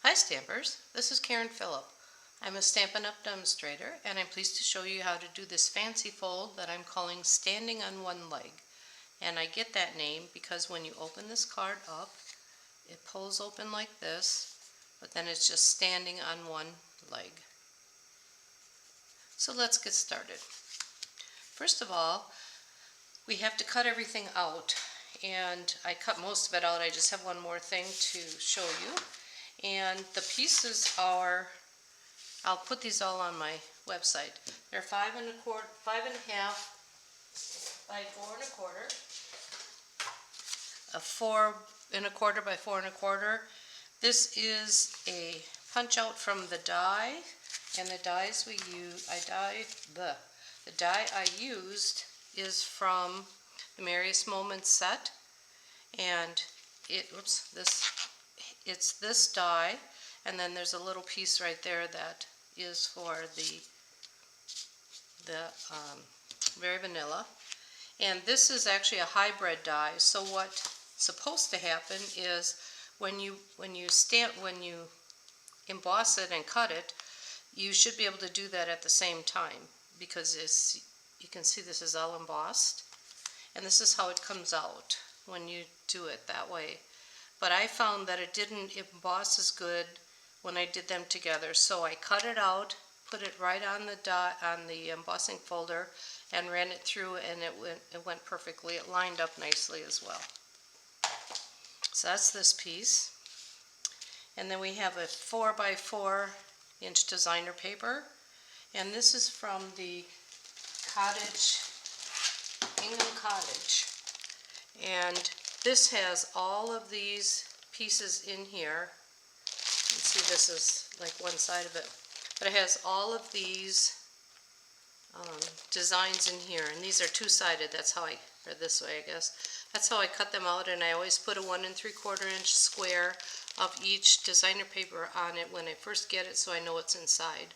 Hi Stampers, this is Karen Phillip. I'm a Stampin Up Demonstrator and I'm pleased to show you how to do this fancy fold that I'm calling standing on one leg. And I get that name because when you open this card up, it pulls open like this, but then it's just standing on one leg. So let's get started. First of all, we have to cut everything out, and I cut most of it out. I just have one more thing to show you. And the pieces are, I'll put these all on my website. They're 5.25 by 4.25, a 4.25 by 4.25. This is a punch out from the die, and the dies we use, the die I used is from the Merriest Moments set, and it's this die, and then there's a little piece right there that is for the Very Vanilla. And this is actually a hybrid die, so what's supposed to happen is when you emboss it and cut it, you should be able to do that at the same time, because you can see this is all embossed, and this is how it comes out when you do it that way. But I found that it didn't emboss as good when I did them together, so I cut it out, put it right on the embossing folder, and ran it through, and it went perfectly. It lined up nicely as well. So that's this piece. And then we have a 4 by 4 inch designer paper, and this is from the Ingham Cottage, and this has all of these pieces in here. You can see this is like one side of it, but it has all of these designs in here, and these are two-sided. That's how or this way I guess. That's how I cut them out, and I always put a 1 3/4 inch square of each designer paper on it when I first get it, so I know what's inside.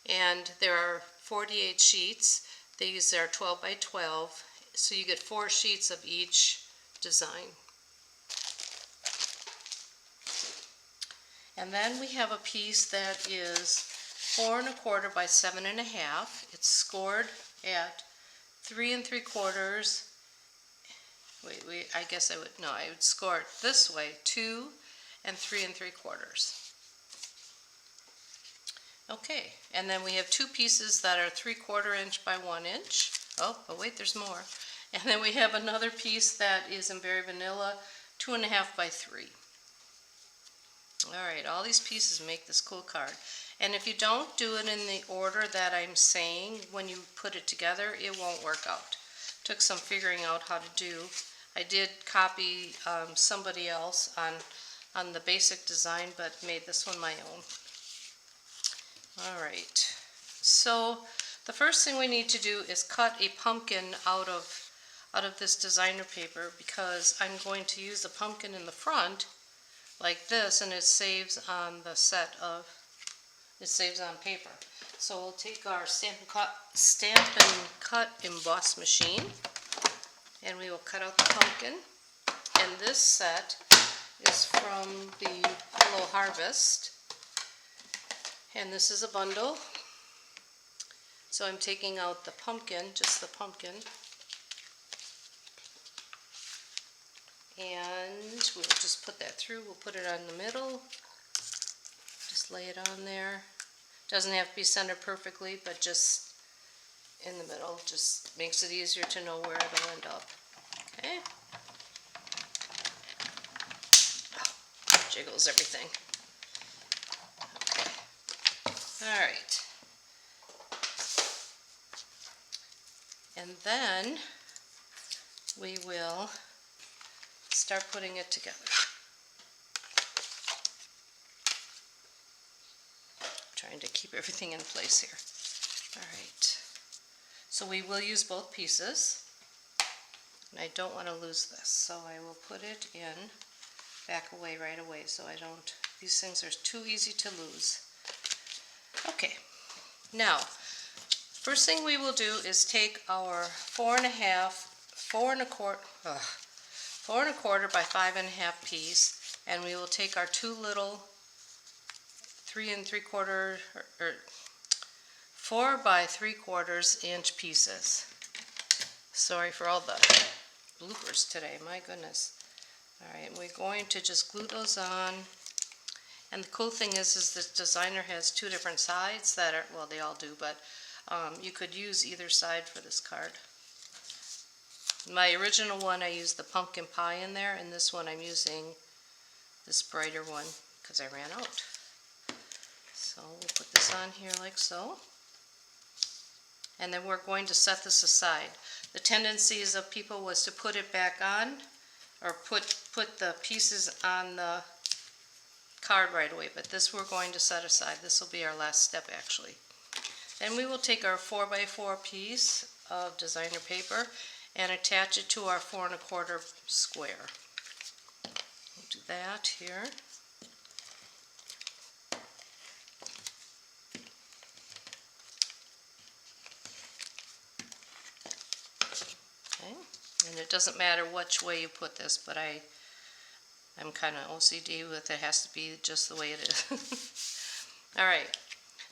And there are 48 sheets. These are 12 by 12, so you get 4 sheets of each design. And then we have a piece that is 4.25 by 7.5. It's scored at 3 3/4. I would score it this way, 2 and 3 3/4. Okay, and then we have 2 pieces that are 3/4 inch by 1 inch. Oh, but wait, there's more. And then we have another piece that is in Very Vanilla, 2.5 by 3. Alright, all these pieces make this cool card. And if you don't do it in the order that I'm saying, when you put it together, it won't work out. Took some figuring out how to do. I did copy somebody else on the basic design, but made this one my own. Alright, so the first thing we need to do is cut a pumpkin out of this designer paper, because I'm going to use the pumpkin in the front like this, and it saves on paper. So we'll take our Stampin' Cut emboss machine, and we will cut out the pumpkin. And this set is from the Hello Harvest, and this is a bundle. So I'm taking out the pumpkin, just the pumpkin, and we'll just put that through. We'll put it on the middle, just lay it on there. Doesn't have to be centered perfectly, but just in the middle just makes it easier to know where it'll end up. Okay. Oh, jiggles everything. Okay. Alright. And then we will start putting it together. Trying to keep everything in place here. Alright. So we will use both pieces. And I don't want to lose this, so I will put it in, back away right away, so I don't, these things are too easy to lose. Okay. Now, first thing we will do is take our 4.25 by 5.5 piece, and we will take our 2 little 3 3/4 or 4 by 3/4 inch pieces. Sorry for all the bloopers today, my goodness. Alright, we're going to just glue those on. And the cool thing is this designer has 2 different sides that are, well, they all do, but you could use either side for this card. My original one, I used the pumpkin pie in there, and this one I'm using this brighter one because I ran out. So we'll put this on here like so. And then we're going to set this aside. The tendencies of people was to put it back on, or put the pieces on the card right away, but this we're going to set aside. This will be our last step actually. Then we will take our 4 by 4 piece of designer paper and attach it to our 4 1/4 square. We'll do that here. Okay, and it doesn't matter which way you put this, but I'm kind of OCD with it. Has to be just the way it is. Alright,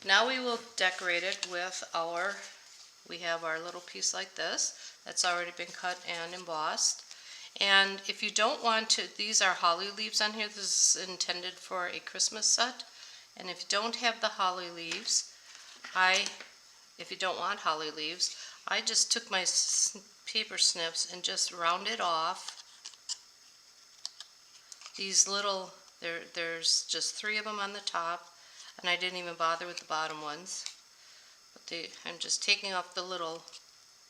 now we will decorate it with we have our little piece like this that's already been cut and embossed. And if you don't want to, these are holly leaves on here. This is intended for a Christmas set. And if you don't have the holly leaves, if you don't want holly leaves, I just took my paper snips and just rounded off these little, there's just 3 of them on the top, and I didn't even bother with the bottom ones. But I'm just taking off the little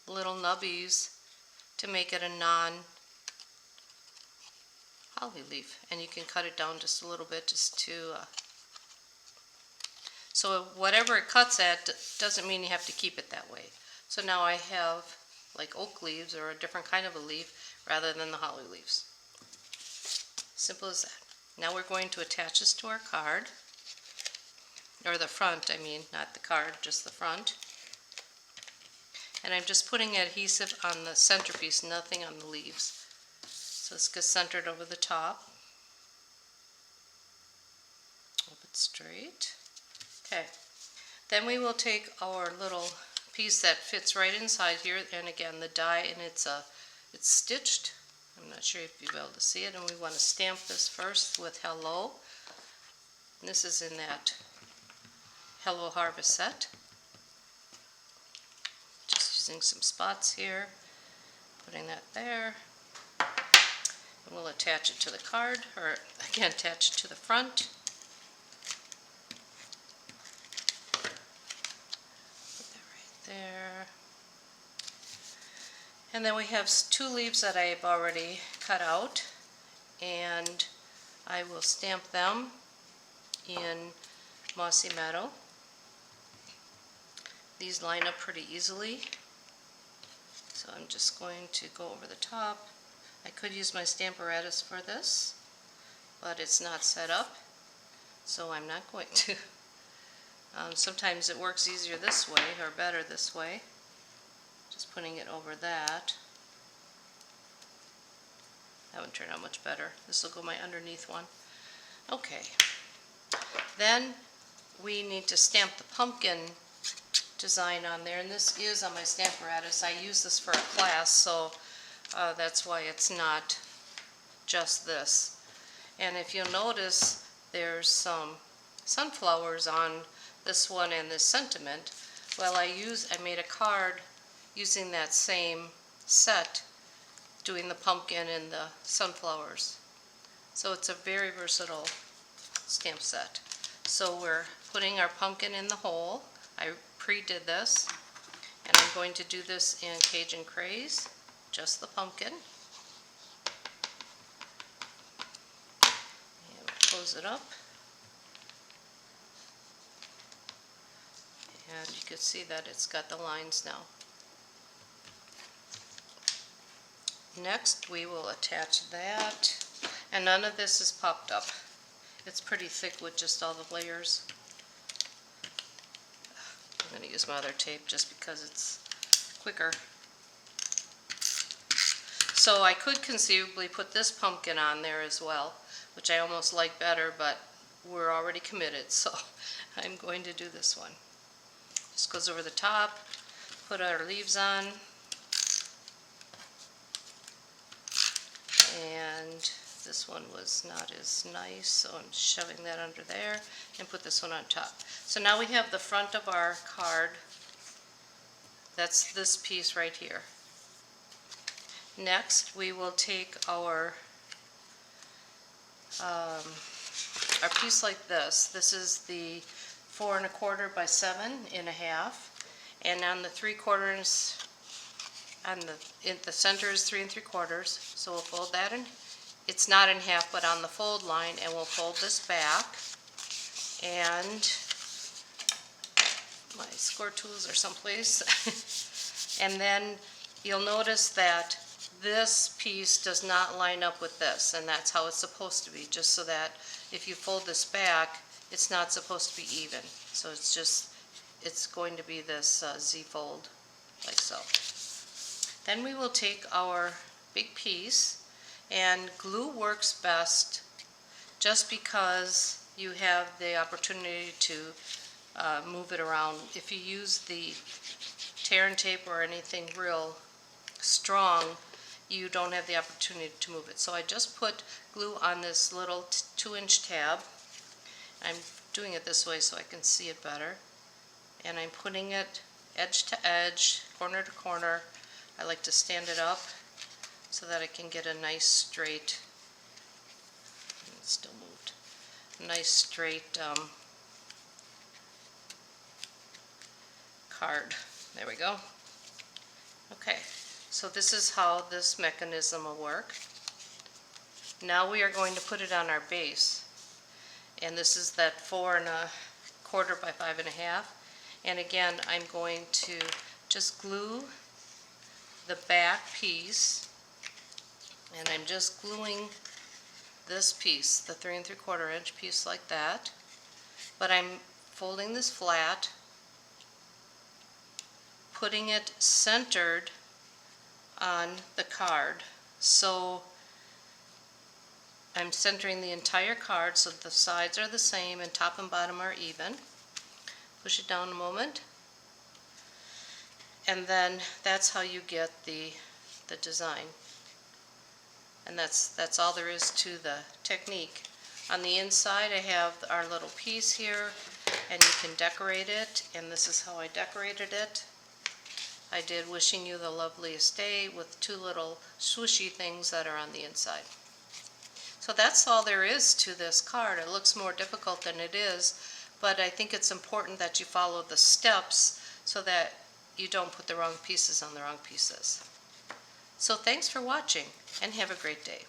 nubbies to make it a non-holly leaf. And you can cut it down just a little bit just to, so whatever it cuts at doesn't mean you have to keep it that way. So now I have like oak leaves or a different kind of a leaf rather than the holly leaves. Simple as that. Now we're going to attach this to our card, or the front, I mean, not the card, just the front. And I'm just putting adhesive on the centerpiece, nothing on the leaves. So this gets centered over the top. Hold it straight. Okay. Then we will take our little piece that fits right inside here, and again the die, and it's stitched. I'm not sure if you'll be able to see it, and we want to stamp this first with hello. And this is in that Hello Harvest set. Just using some spots here, putting that there. And we'll attach it to the card, or again attach it to the front. Put that right there. And then we have 2 leaves that I've already cut out, and I will stamp them in Mossy Meadow. These line up pretty easily, so I'm just going to go over the top. I could use my Stamparatus for this, but it's not set up, so I'm not going to. Sometimes it works easier this way, or better this way. Just putting it over that. That would turn out much better. This will go my underneath one. Okay. Then we need to stamp the pumpkin design on there, and this is on my Stamparatus. I use this for a class, so that's why it's not just this. And if you'll notice, there's some sunflowers on this one and this sentiment. Well, I made a card using that same set, doing the pumpkin and the sunflowers. So it's a very versatile stamp set. So we're putting our pumpkin in the hole. I pre-did this, and I'm going to do this in Cajun Craze, just the pumpkin. And we'll close it up. And you can see that it's got the lines now. Next we will attach that, and none of this is popped up. It's pretty thick with just all the layers. I'm going to use my other tape just because it's quicker. So I could conceivably put this pumpkin on there as well, which I almost like better, but we're already committed, so I'm going to do this one. Just goes over the top, put our leaves on, and this one was not as nice, so I'm shoving that under there and put this one on top. So now we have the front of our card. That's this piece right here. Next, we will take our piece like this. This is the 4 1/4 by 7 1/2, and on the 3/4, in the center is 3 3/4. So we'll fold that in. It's not in half, but on the fold line, and we'll fold this back. And my score tools are someplace. And then you'll notice that this piece does not line up with this, and that's how it's supposed to be, just so that if you fold this back, it's not supposed to be even. So it's going to be this Z-fold, like so. Then we will take our big piece, and glue works best just because you have the opportunity to move it around. If you use the tear and tape or anything real strong, you don't have the opportunity to move it. So I just put glue on this little 2-inch tab. I'm doing it this way so I can see it better. And I'm putting it edge to edge, corner to corner. I like to stand it up so that I can get a nice straight, it still moved, nice straight card. There we go. Okay, so this is how this mechanism will work. Now we are going to put it on our base. And this is that 4 1/4 by 5 1/2. And again, I'm going to just glue the back piece, and I'm just gluing this piece, the 3 3/4 inch piece, like that. But I'm folding this flat, putting it centered on the card. So I'm centering the entire card so the sides are the same and top and bottom are even. Push it down a moment, and then that's how you get the design. And that's all there is to the technique. On the inside I have our little piece here, and you can decorate it, and this is how I decorated it. I did "Wishing you the loveliest day" with 2 little swooshy things that are on the inside. So that's all there is to this card. It looks more difficult than it is, but I think it's important that you follow the steps so that you don't put the wrong pieces on the wrong pieces. So thanks for watching, and have a great day.